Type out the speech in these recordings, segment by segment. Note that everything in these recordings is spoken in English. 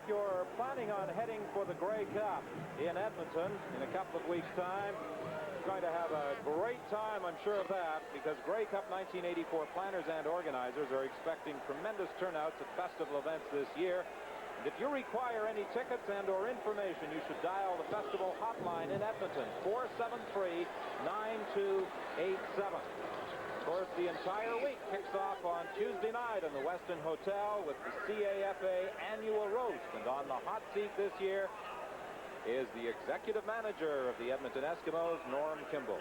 you're planning on heading for the Grey Cup in Edmonton in a couple of weeks' time, you're going to have a great time, I'm sure of that, because Grey Cup 1984 planners and organizers are expecting tremendous turnouts at festival events this year. And if you require any tickets and or information, you should dial the festival hotline in Edmonton, 473-9287. Of course, the entire week kicks off on Tuesday night in the Westin Hotel with the CAFA annual roast. And on the hot seat this year is the executive manager of the Edmonton Eskimos, Norm Kimball.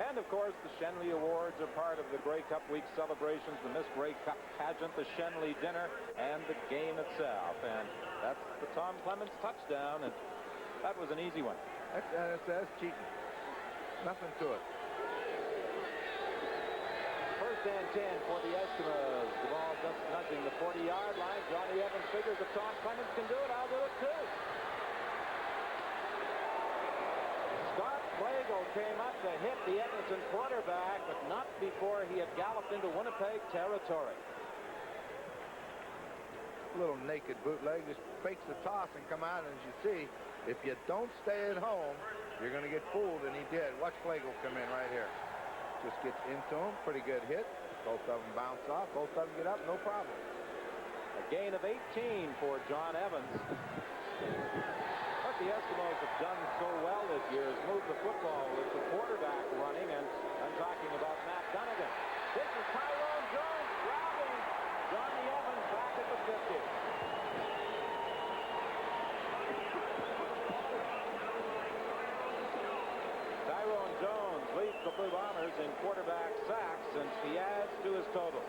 And, of course, the Schenley Awards are part of the Grey Cup Week celebrations, the Miss Grey Cup pageant, the Schenley dinner, and the game itself. And that's the Tom Clements touchdown, and that was an easy one. That's cheating. Nothing to it. First and 10 for the Eskimos. The ball just nudging the 40-yard line. Johnny Evans figures if Tom Clements can do it, I'll do it too. Scott Flagel came up to hit the Edmonton quarterback, but not before he had galloped into Winnipeg territory. Little naked bootleg, just fakes the toss and come out, and as you see, if you don't stay at home, you're going to get fooled, and he did. Watch Flagel come in right here. Just gets into him, pretty good hit. Both of them bounce off, both of them get up, no problem. A gain of 18 for John Evans. What the Eskimos have done so well this year is move the football with the quarterback running, and I'm talking about Matt Dunnigan. This is Tyrone Jones grabbing Johnny Evans back at the 50. Tyrone Jones leads the Blue Bombers in quarterback sacks, and he adds to his total.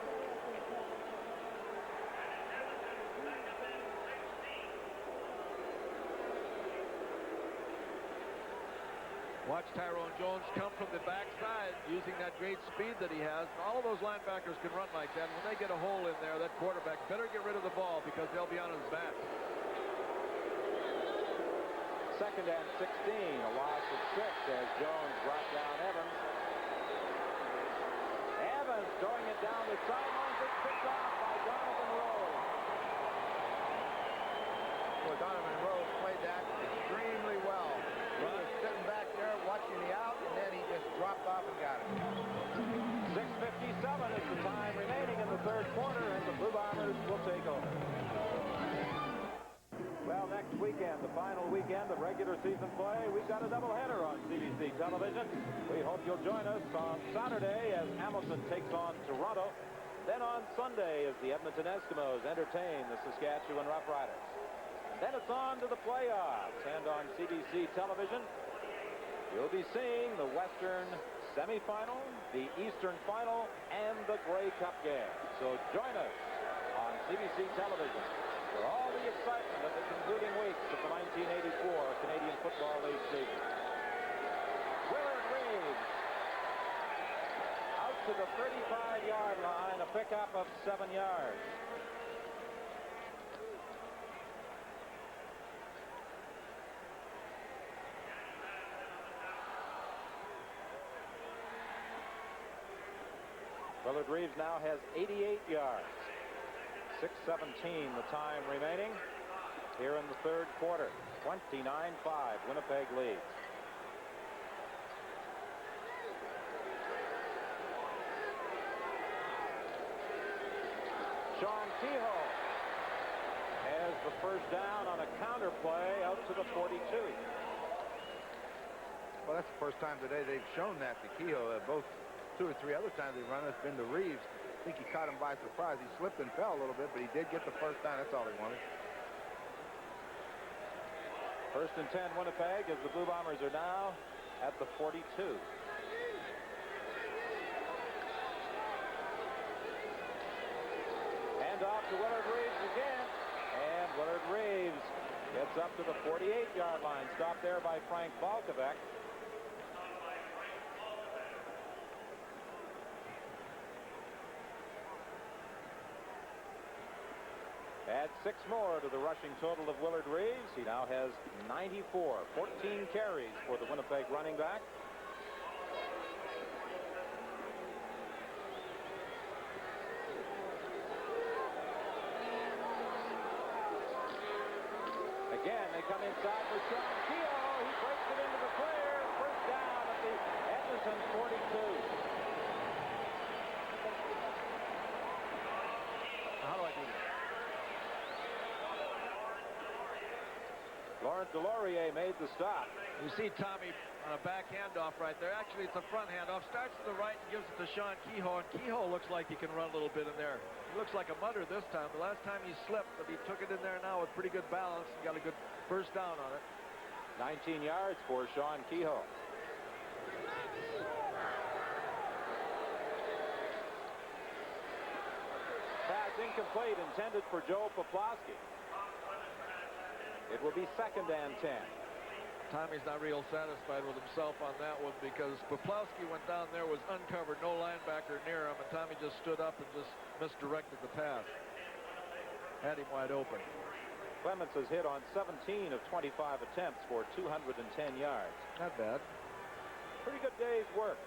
Watch Tyrone Jones come from the backside using that great speed that he has. All of those linebackers can run like that. When they get a hole in there, that quarterback better get rid of the ball because they'll be on his back. Second and 16, a loss of 6 as Jones brought down Evans. Evans throwing it down the sidelines. It's picked off by Donovan Rose. Well, Donovan Rose played that extremely well. He was sitting back there watching the out, and then he just dropped off and got it. 6:57 is the time remaining in the third quarter, and the Blue Bombers will take over. Well, next weekend, the final weekend of regular season play, we've got a doubleheader on CBC television. We hope you'll join us on Saturday as Hamilton takes on Toronto. Then on Sunday as the Edmonton Eskimos entertain the Saskatchewan Roughriders. Then it's on to the playoffs, and on CBC television, you'll be seeing the Western semifinal, the Eastern final, and the Grey Cup game. So join us on CBC television for all the excitement of the concluding weeks of the 1984 Canadian Football League season. Willard Reeves out to the 35-yard line, a pickup of 7 yards. Willard Reeves now has 88 yards. 6:17 the time remaining here in the third quarter. 29-5, Winnipeg leads. Sean Kehoe has the first down on a counter play out to the 42. Well, that's the first time today they've shown that to Kehoe. Both 2 or 3 other times they've run, it's been to Reeves. I think he caught him by surprise. He slipped and fell a little bit, but he did get the first down. That's all he wanted. First and 10, Winnipeg, as the Blue Bombers are now at the 42. And off to Willard Reeves again. And Willard Reeves gets up to the 48-yard line. Stopped there by Frank Balkovec. Add 6 more to the rushing total of Willard Reeves. He now has 94, 14 carries for the Winnipeg running back. side for Sean Keogh. He breaks it into the clear. First down at the Edmonton 42. How do I do this? Laurent Delorier made the stop. You see Tommy on a back handoff right there. Actually, it's a front handoff. Starts to the right and gives it to Sean Kehoe. And Kehoe looks like he can run a little bit in there. He looks like a mutter this time. The last time he slipped, but he took it in there now with pretty good balance and got a good first down on it. 19 yards for Sean Kehoe. Pass incomplete, intended for Joe Poplawski. It will be 2nd and 10. Tommy's not real satisfied with himself on that one because Poplawski went down there, was uncovered, no linebacker near him, and Tommy just stood up and just misdirected the pass. Had him wide open. Clements has hit on 17 of 25 attempts for 210 yards. Not bad. Pretty good day's work.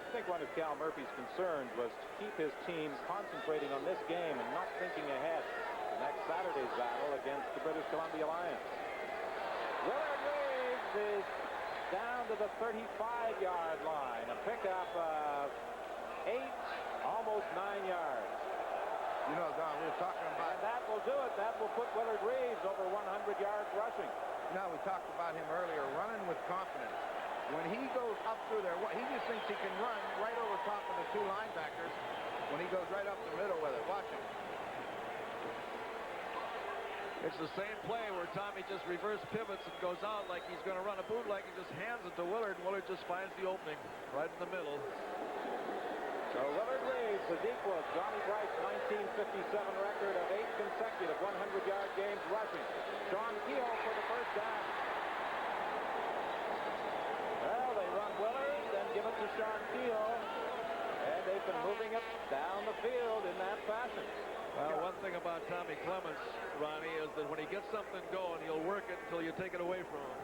I think one of Cal Murphy's concerns was to keep his team concentrating on this game and not thinking ahead to next Saturday's battle against the British Columbia Lions. Willard Reeves is down to the 35-yard line. A pickup of 8, almost 9 yards. You know, Don, we were talking about... And that will do it. That will put Willard Reeves over 100 yards rushing. No, we talked about him earlier, running with confidence. When he goes up through there, he just thinks he can run right over top of the 2 linebackers when he goes right up the middle with it. Watch him. It's the same play where Tommy just reverse pivots and goes out like he's going to run a bootleg and just hands it to Willard. Willard just finds the opening right in the middle. So Willard Reeves has equaled Johnny Bright's 1957 record of 8 consecutive 100-yard games rushing. Sean Keogh for the first down. Well, they run Willard, then give it to Sean Keogh, and they've been moving it down the field in that fashion. Well, one thing about Tommy Clements, Ronnie, is that when he gets something going, he'll work it until you take it away from him.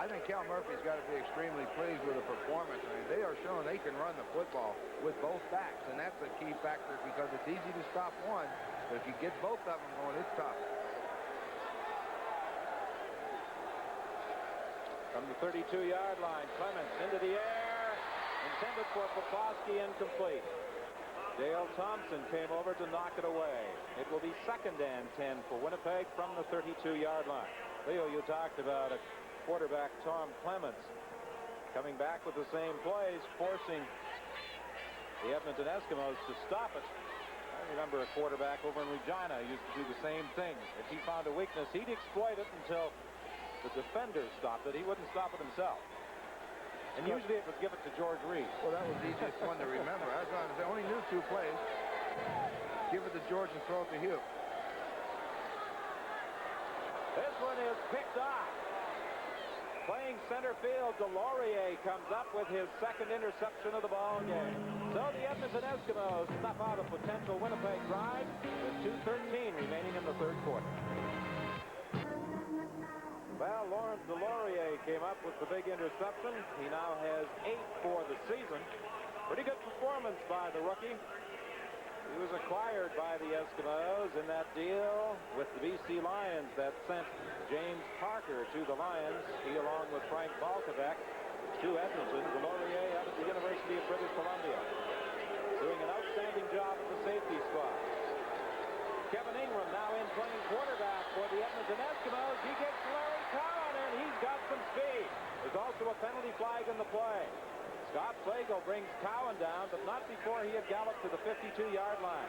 I think Cal Murphy's got to be extremely pleased with the performance. I mean, they are showing they can run the football with both backs, and that's a key factor because it's easy to stop one, but if you get both of them going, it's tough. From the 32-yard line, Clements into the air, intended for Poplawski, incomplete. Dale Thompson came over to knock it away. It will be 2nd and 10 for Winnipeg from the 32-yard line. Leo, you talked about a quarterback, Tom Clements, coming back with the same plays, forcing the Edmonton Eskimos to stop it. I remember a quarterback over in Regina used to do the same thing. If he found a weakness, he'd exploit it until the defender stopped it. He wouldn't stop it himself. And usually it would give it to George Reeves. Well, that was the easiest one to remember. I was going to say, only knew 2 plays. Give it to George and throw it to Hugh. This one is picked off. Playing center field, Delorier comes up with his 2nd interception of the ball game. So the Edmonton Eskimos snuff out a potential Winnipeg drive with 2:13 remaining in the 3rd quarter. Well, Laurent Delorier came up with the big interception. He now has 8 for the season. Pretty good performance by the rookie. He was acquired by the Eskimos in that deal with the BC Lions that sent James Parker to the Lions. He, along with Frank Balkovec, to Edmonton. Delorier out of the University of British Columbia, doing an outstanding job at the safety spot. Kevin Ingram now in playing quarterback for the Edmonton Eskimos. He gets Larry Cowan, and he's got some speed. There's also a penalty flag in the play. Scott Slagle brings Cowan down, but not before he had galloped to the 52-yard line.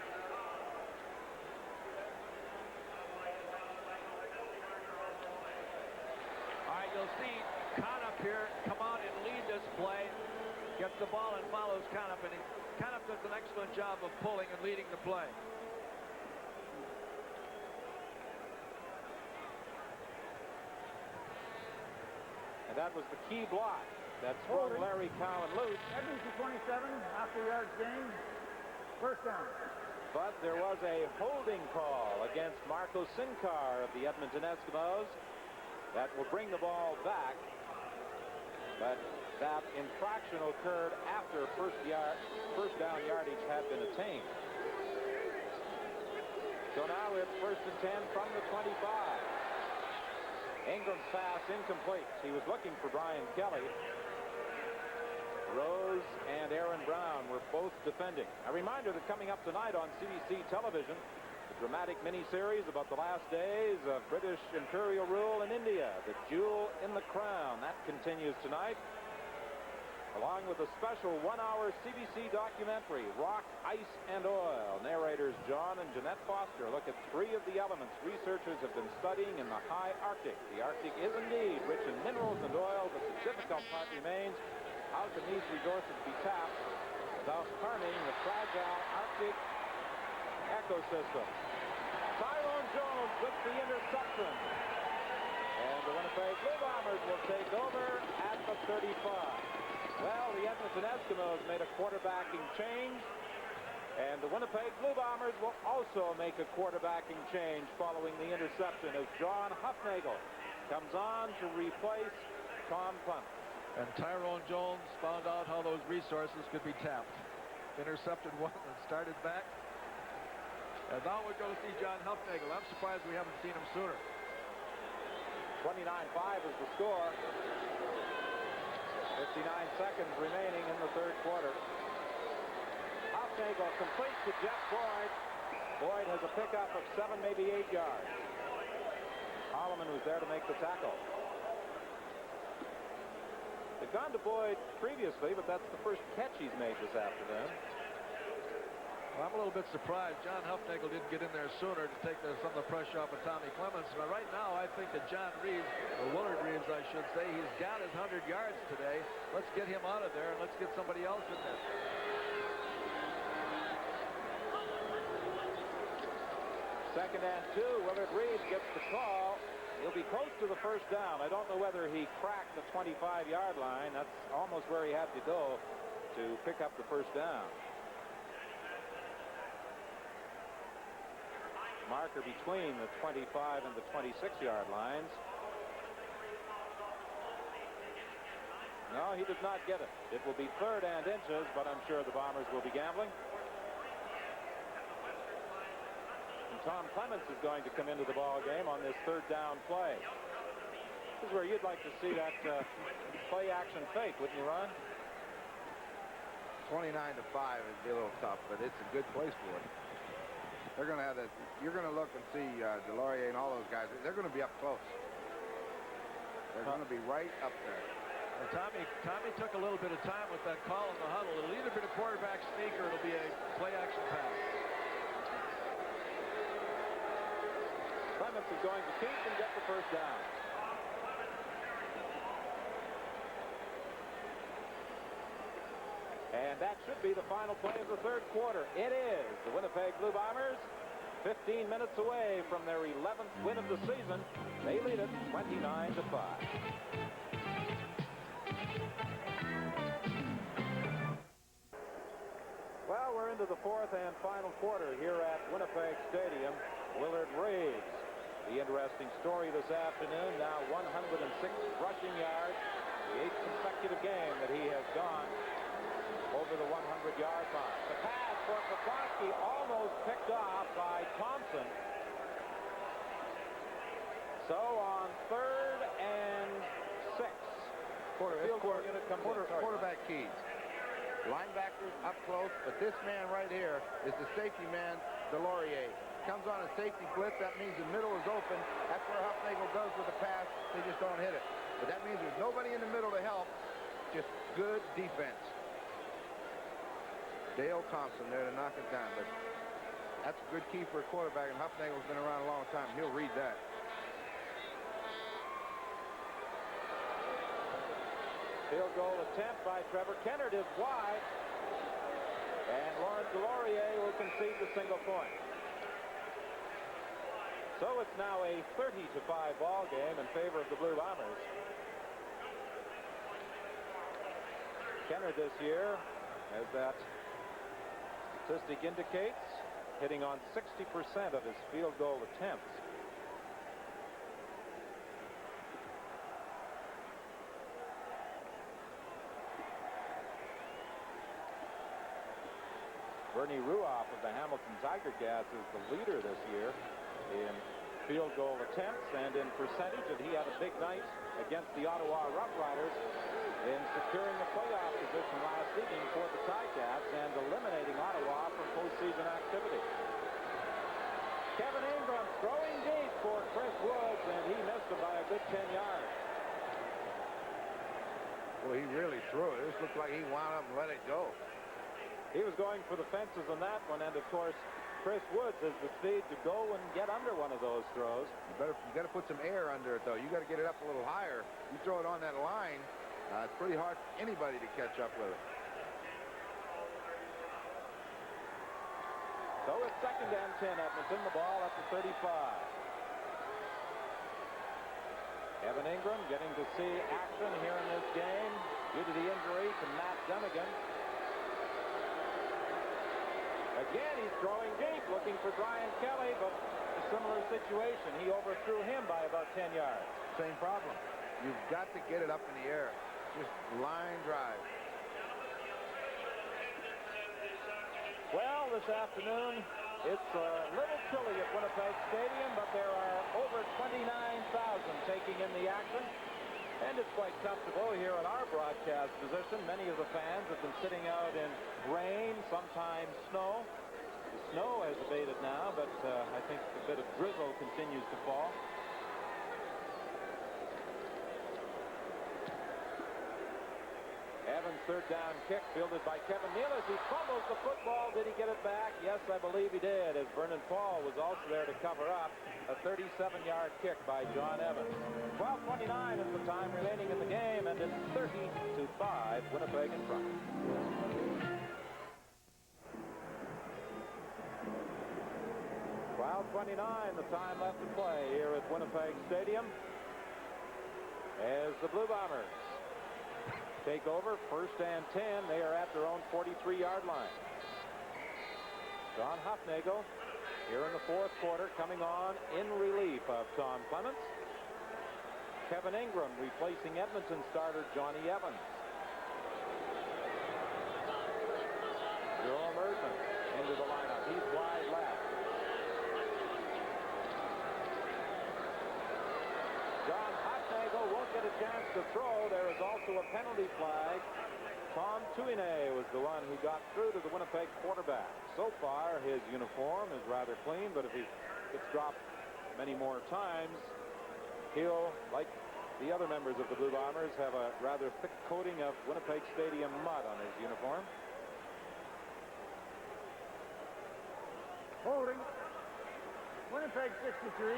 All right, you'll see Conop here come out and lead this play. Gets the ball and follows Conop, and Conop does an excellent job of pulling and leading the play. And that was the key block that sprung Larry Cowan loose. Edmonton 27, after yards gain, first down. But there was a holding call against Marco Sincar of the Edmonton Eskimos that will bring the ball back. But that infraction occurred after first down yardage had been attained. So now it's 1st and 10 from the 25. Ingram's pass incomplete. He was looking for Brian Kelly. Rose and Aaron Brown were both defending. A reminder that coming up tonight on CBC television, the dramatic miniseries about the last days of British imperial rule in India, The Jewel in the Crown. That continues tonight, along with a special 1-hour CBC documentary, Rock, Ice, and Oil. Narrators John and Jeanette Foster look at 3 of the elements researchers have been studying in the high Arctic. The Arctic is indeed rich in minerals and oil, but the difficult part remains: how can these resources be tapped without harming the fragile Arctic ecosystem? Tyrone Jones with the interception. And the Winnipeg Blue Bombers will take over at the 35. Well, the Edmonton Eskimos made a quarterbacking change, and the Winnipeg Blue Bombers will also make a quarterbacking change following the interception as John Hufnagel comes on to replace Tom Clements. And Tyrone Jones found out how those resources could be tapped. Intercepted one and started back. And now we go see John Hufnagel. I'm surprised we haven't seen him sooner. 29-5 is the score. 59 seconds remaining in the third quarter. Hufnagel completes to Jeff Boyd. Boyd has a pickup of 7, maybe 8 yards. Holloman was there to make the tackle. They've gone to Boyd previously, but that's the first catch he's made this afternoon. Well, I'm a little bit surprised John Hufnagel didn't get in there sooner to take some of the pressure off of Tommy Clements. But right now, I think that John Reeves, or Willard Reeves, I should say, he's got his 100 yards today. Let's get him out of there, and let's get somebody else in there. Second and 2. Willard Reeves gets the call. He'll be close to the first down. I don't know whether he cracked the 25-yard line. That's almost where he had to go to pick up the first down. Marker between the 25 and the 26-yard lines. No, he did not get it. It will be 3rd and inches, but I'm sure the Bombers will be gambling. Tom Clements is going to come into the ball game on this 3rd down play. This is where you'd like to see that play action fake, wouldn't you, Ron? 29-5 is a little tough, but it's a good place for it. They're going to have that. You're going to look and see Delorier and all those guys. They're going to be up close. They're going to be right up there. Well, Tommy took a little bit of time with that call in the huddle. It'll either be a quarterback sneak or it'll be a play action pass. Clements is going to keep and get the first down. And that should be the final play of the third quarter. It is. The Winnipeg Blue Bombers, 15 minutes away from their 11th win of the season. They lead it 29-5. Well, we're into the 4th and final quarter here at Winnipeg Stadium. Willard Reeves, the interesting story this afternoon, now 106 rushing yards, the 8th consecutive game that he has gone over the 100-yard mark. The pass for Petrosky almost picked off by Thompson. So on 3rd and 6. Quarterback keys. Linebackers up close, but this man right here is the safety man, Delorier. Comes on a safety blitz. That means the middle is open. That's where Hufnagel goes with the pass. They just don't hit it. But that means there's nobody in the middle to help. Just good defense. Dale Thompson there to knock it down. But that's a good key for a quarterback, and Hufnagel's been around a long time. He'll read that. Field goal attempt by Trevor Kennard is wide. And Lawrence Delorier will concede the single point. So it's now a 30-5 ball game in favor of the Blue Bombers. Kennard this year, as that statistic indicates, hitting on 60% of his field goal attempts. Bernie Ruoff of the Hamilton Tiger Cats is the leader this year in field goal attempts and in percentage, and he had a big night against the Ottawa Roughriders in securing the playoff position last evening for the Ticats and eliminating Ottawa from postseason activity. Kevin Ingram throwing deep for Chris Woods, and he missed it by a good 10 yards. Well, he really threw it. This looked like he wound up and let it go. He was going for the fences on that one, and of course, Chris Woods has the speed to go and get under one of those throws. You got to put some air under it, though. You got to get it up a little higher. You throw it on that line, it's pretty hard for anybody to catch up with it. So it's 2nd and 10, Edmonton. The ball at the 35. Evan Ingram getting to see action here in this game due to the injury to Matt Dunnigan. Again, he's throwing deep, looking for Brian Kelly, but a similar situation. He overthrew him by about 10 yards. Same problem. You've got to get it up in the air. Just line drive. Well, this afternoon, it's a little chilly at Winnipeg Stadium, but there are over 29,000 taking in the action. And it's quite comfortable here at our broadcast position. Many of the fans have been sitting out in rain, sometimes snow. The snow has abated now, but I think a bit of drizzle continues to fall. Evans' 3rd down kick fielded by Kevin Neal as he fumbles the football. Did he get it back? Yes, I believe he did, as Vernon Paul was also there to cover up. A 37-yard kick by John Evans. 12:29 is the time remaining in the game, and it's 30-5, Winnipeg in front. .29 the time left to play here at Winnipeg Stadium as the Blue Bombers take over. 1st and 10. They are at their own 43-yard line. John Hufnagel here in the 4th quarter, coming on in relief of Tom Clements. Kevin Ingram replacing Edmonton starter Johnny Evans. Jerome Erdman into the lineup. He's wide left. John Hufnagel won't get a chance to throw. There is also a penalty flag. Tom Tuine was the one who got through to the Winnipeg quarterback. So far, his uniform is rather clean, but if he gets dropped many more times, he'll, like the other members of the Blue Bombers, have a rather thick coating of Winnipeg Stadium mud on his uniform. Holding. Winnipeg 63.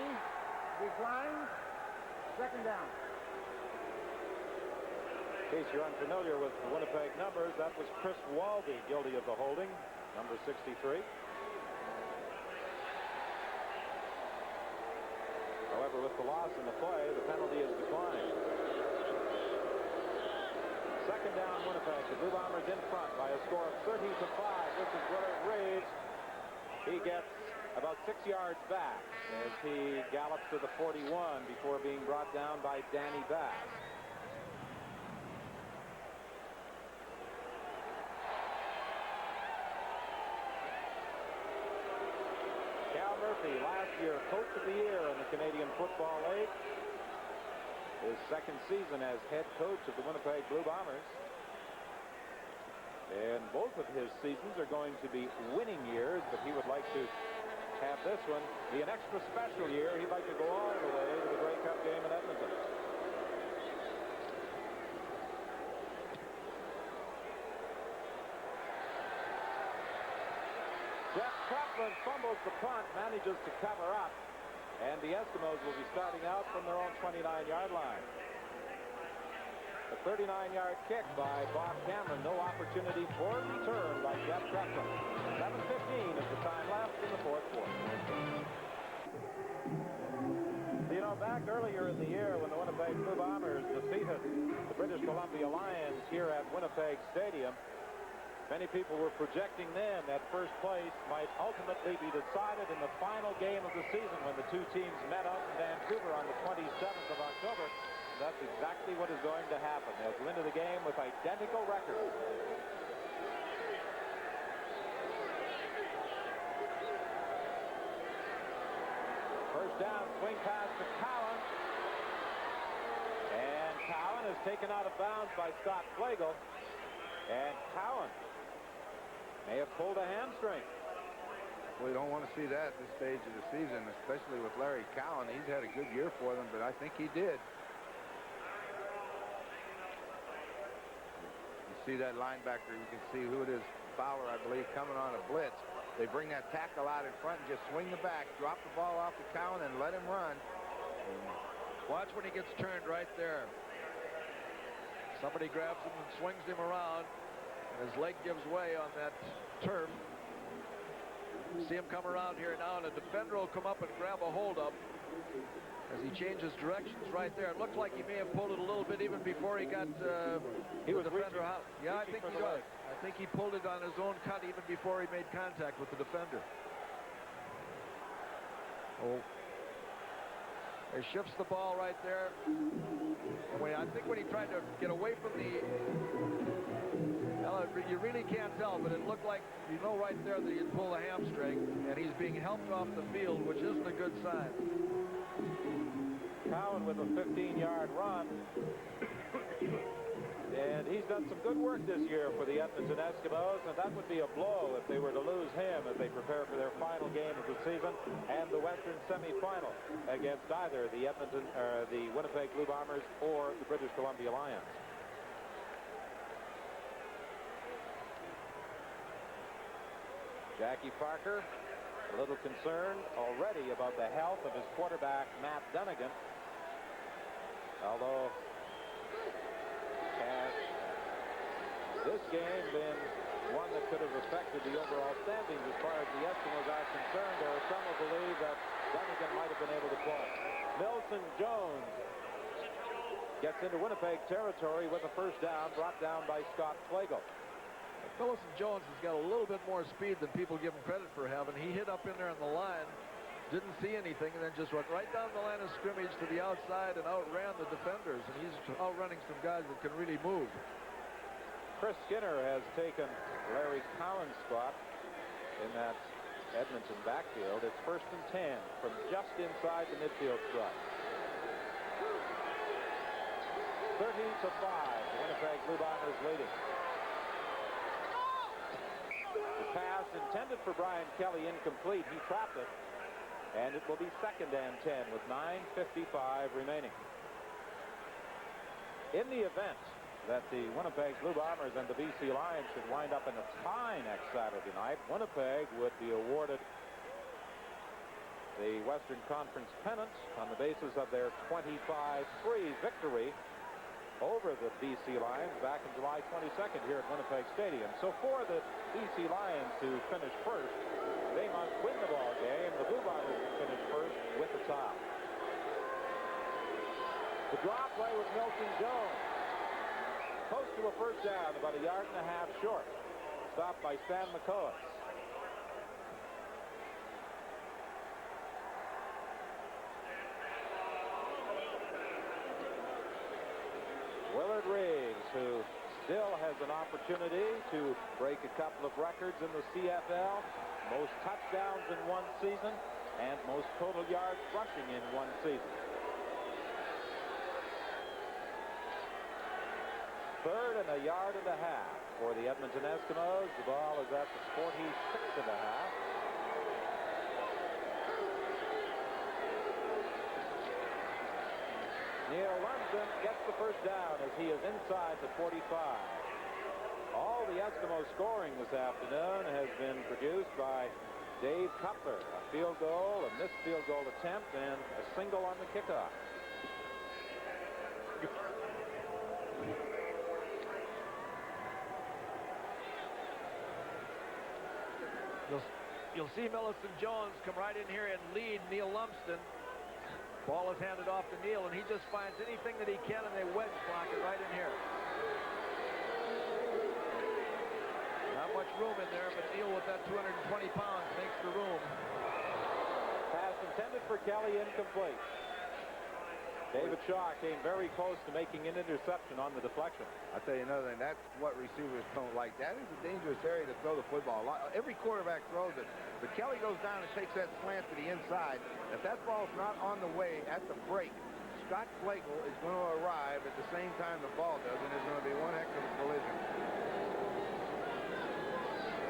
Decline. 2nd down. In case you're unfamiliar with the Winnipeg numbers, that was Chris Walby guilty of the holding, number 63. However, with the loss in the play, the penalty is declined. 2nd down, Winnipeg. The Blue Bombers in front by a score of 30-5. This is Willard Reeves. He gets about 6 yards back as he gallops to the 41 before being brought down by Danny Bass. Cal Murphy, last year Coach of the Year in the Canadian Football League. His 2nd season as head coach of the Winnipeg Blue Bombers. And both of his seasons are going to be winning years, but he would like to have this one be an extra special year. He'd like to go all the way to the Grey Cup game in Edmonton. Jeff Kaplan fumbles the punt, manages to cover up, and the Eskimos will be starting out from their own 29-yard line. A 39-yard kick by Bob Cameron. No opportunity for return by Jeff Kaplan. 7:15 is the time left in the 4th quarter. You know, back earlier in the year when the Winnipeg Blue Bombers defeated the British Columbia Lions here at Winnipeg Stadium, many people were projecting then that first place might ultimately be decided in the final game of the season when the two teams met up in Vancouver on the 27th of October. That's exactly what is going to happen. They'll go into the game with identical records. First down, swing pass to Cowan. And Cowan is taken out of bounds by Scott Flagel. And Cowan may have pulled a hamstring. We don't want to see that at this stage of the season, especially with Larry Cowan. He's had a good year for them, but I think he did. You see that linebacker, you can see who it is, Fowler, I believe, coming on a blitz. They bring that tackle out in front and just swing the back, drop the ball off to Cowan and let him run. Watch when he gets turned right there. Somebody grabs him and swings him around, and his leg gives way on that turf. See him come around here now, and a defender will come up and grab a hold up as he changes directions right there. It looked like he may have pulled it a little bit even before he got he was defender out. Yeah, I think he does. leg. I think he pulled it on his own cut even before he made contact with the defender. Oh. He shifts the ball right there. I think when he tried to get away from the... Well, you really can't tell, but it looked like, you know right there that he had pulled a hamstring, and he's being helped off the field, which isn't a good sign. Cowan with a 15-yard run. And he's done some good work this year for the Edmonton Eskimos, and that would be a blow if they were to lose him as they prepare for their final game of the season and the Western semifinal against either the Winnipeg Blue Bombers or the British Columbia Lions. Jackie Parker, a little concerned already about the health of his quarterback, Matt Dunnigan. Although, has this game been one that could have affected the overall standings as far as the Eskimos are concerned, or some will believe that Dunnigan might have been able to play. Milson Jones gets into Winnipeg territory with a first down, brought down by Scott Flagel. Millicent Jones has got a little bit more speed than people give him credit for having. He hit up in there on the line, didn't see anything, and then just went right down the line of scrimmage to the outside and outran the defenders, and he's outrunning some guys that can really move. Chris Skinner has taken Larry Cowan's spot in that Edmonton backfield. It's 1st and 10 from just inside the midfield stripe. 30-5, the Winnipeg Blue Bombers leading. The pass intended for Brian Kelly incomplete. He trapped it, and it will be 2nd and 10 with 9:55 remaining. In the event that the Winnipeg Blue Bombers and the BC Lions should wind up in a tie next Saturday night, Winnipeg would be awarded the Western Conference pennant on the basis of their 25-3 victory over the BC Lions back in July 22nd here at Winnipeg Stadium. So for the BC Lions to finish first, they must win the ball game. The Blue Bombers will finish first with the tie. The draw play with Milton Jones. Close to a first down, about 1.5 yards short. Stopped by Stan McCoas. Willard Reeves, who still has an opportunity to break a couple of records in the CFL. Most touchdowns in one season and most total yards rushing in one season. 3rd and 1.5 yards for the Edmonton Eskimos. The ball is at the 46.5. Neil Lumsden gets the first down as he is inside the 45. All the Eskimo scoring this afternoon has been produced by Dave Cutler. A field goal, a missed field goal attempt, and a single on the kickoff. You'll see Millicent Jones come right in here and lead Neil Lumsden. Ball is handed off to Neil, and he just finds anything that he can, and they wedge block it right in here. Not much room in there, but Neil with that 220 pounds makes the room. Pass intended for Kelly, incomplete. David Shaw came very close to making an interception on the deflection. I'll tell you another thing, that's what receivers don't like. That is a dangerous area to throw the football. Every quarterback throws it, but Kelly goes down and takes that slant to the inside. If that ball's not on the way at the break, Scott Flagel is going to arrive at the same time the ball does, and there's going to be one heck of a collision.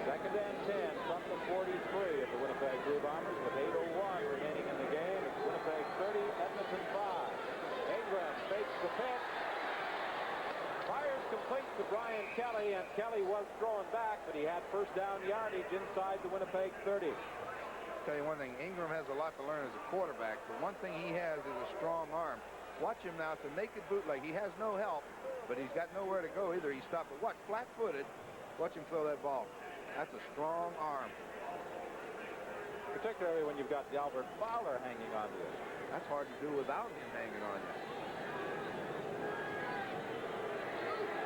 2nd and 10 from the 43 of the Winnipeg Blue Bombers with 8:01 remaining in the game. It's Winnipeg 30, Edmonton 5. Ingram fakes the pitch. Fires complete to Brian Kelly, and Kelly was throwing back, but he had first down yardage inside the Winnipeg 30. I'll tell you one thing, Ingram has a lot to learn as a quarterback, but one thing he has is a strong arm. Watch him now, it's a naked bootleg. He has no help, but he's got nowhere to go either. He stopped it. Watch, flat-footed. Watch him throw that ball. That's a strong arm. Particularly when you've got Albert Fowler hanging on to it. That's hard to do without him hanging on you.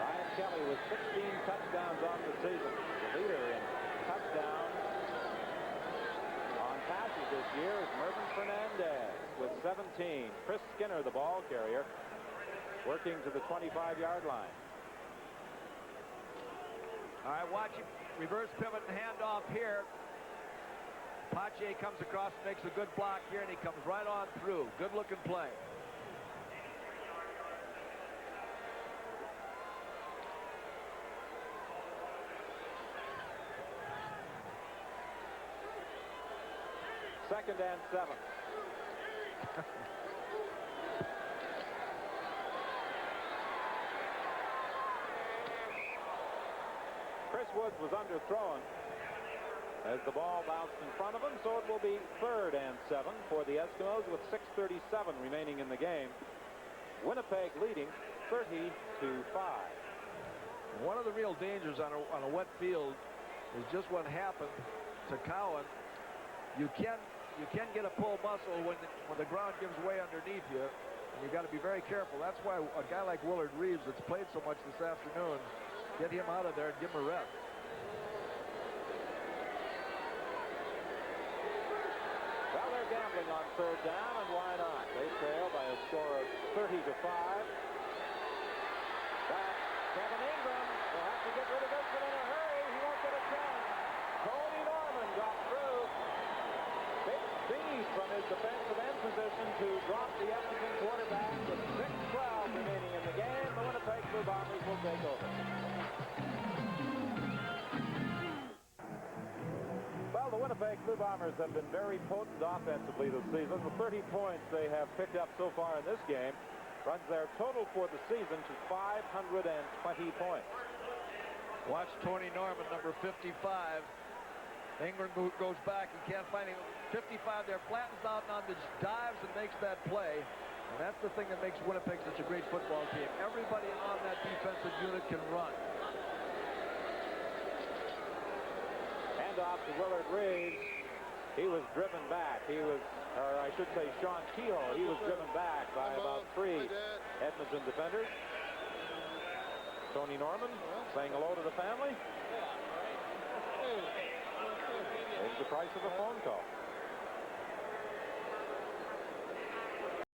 Brian Kelly with 16 touchdowns on the season. The leader in touchdowns on passes this year is Mervyn Fernandez with 17. Chris Skinner, the ball carrier, working to the 25-yard line. All right, watch him. Reverse pivot and handoff here. Pache comes across, makes a good block here, and he comes right on through. Good-looking play. Second and 7. Chris Woods was underthrown as the ball bounced in front of him, so it will be 3rd and 7 for the Eskimos with 6:37 remaining in the game. Winnipeg leading 30-5. One of the real dangers on a wet field is just what happened to Cowan. You can get a pull muscle when the ground gives way underneath you, and you got to be very careful. That's why a guy like Willard Reeves, that's played so much this afternoon, get him out of there and give him a rest. Well, they're gambling on 3rd down, and why not? They trail by a score of 30-5. Back, Kevin Ingram will have to get rid of this one in a hurry. He won't get a chance. Tony Norman got through. Big speed from his defensive end position to drop the Edmonton quarterback with 6:12 remaining in the game. The Winnipeg Blue Bombers will take over. Well, the Winnipeg Blue Bombers have been very potent offensively this season. The 30 points they have picked up so far in this game runs their total for the season to 520 points. Watch Tony Norman, number 55. Ingram goes back. He can't find him. 55 there, flattens out on the dives and makes that play. And that's the thing that makes Winnipeg such a great football team. Everybody on that defensive unit can run. Off to Willard Reeves. He was driven back. He was, or I should say Sean Kehoe, he was driven back by about 3 Edmonton defenders. Tony Norman saying hello to the family. It's the price of a phone call.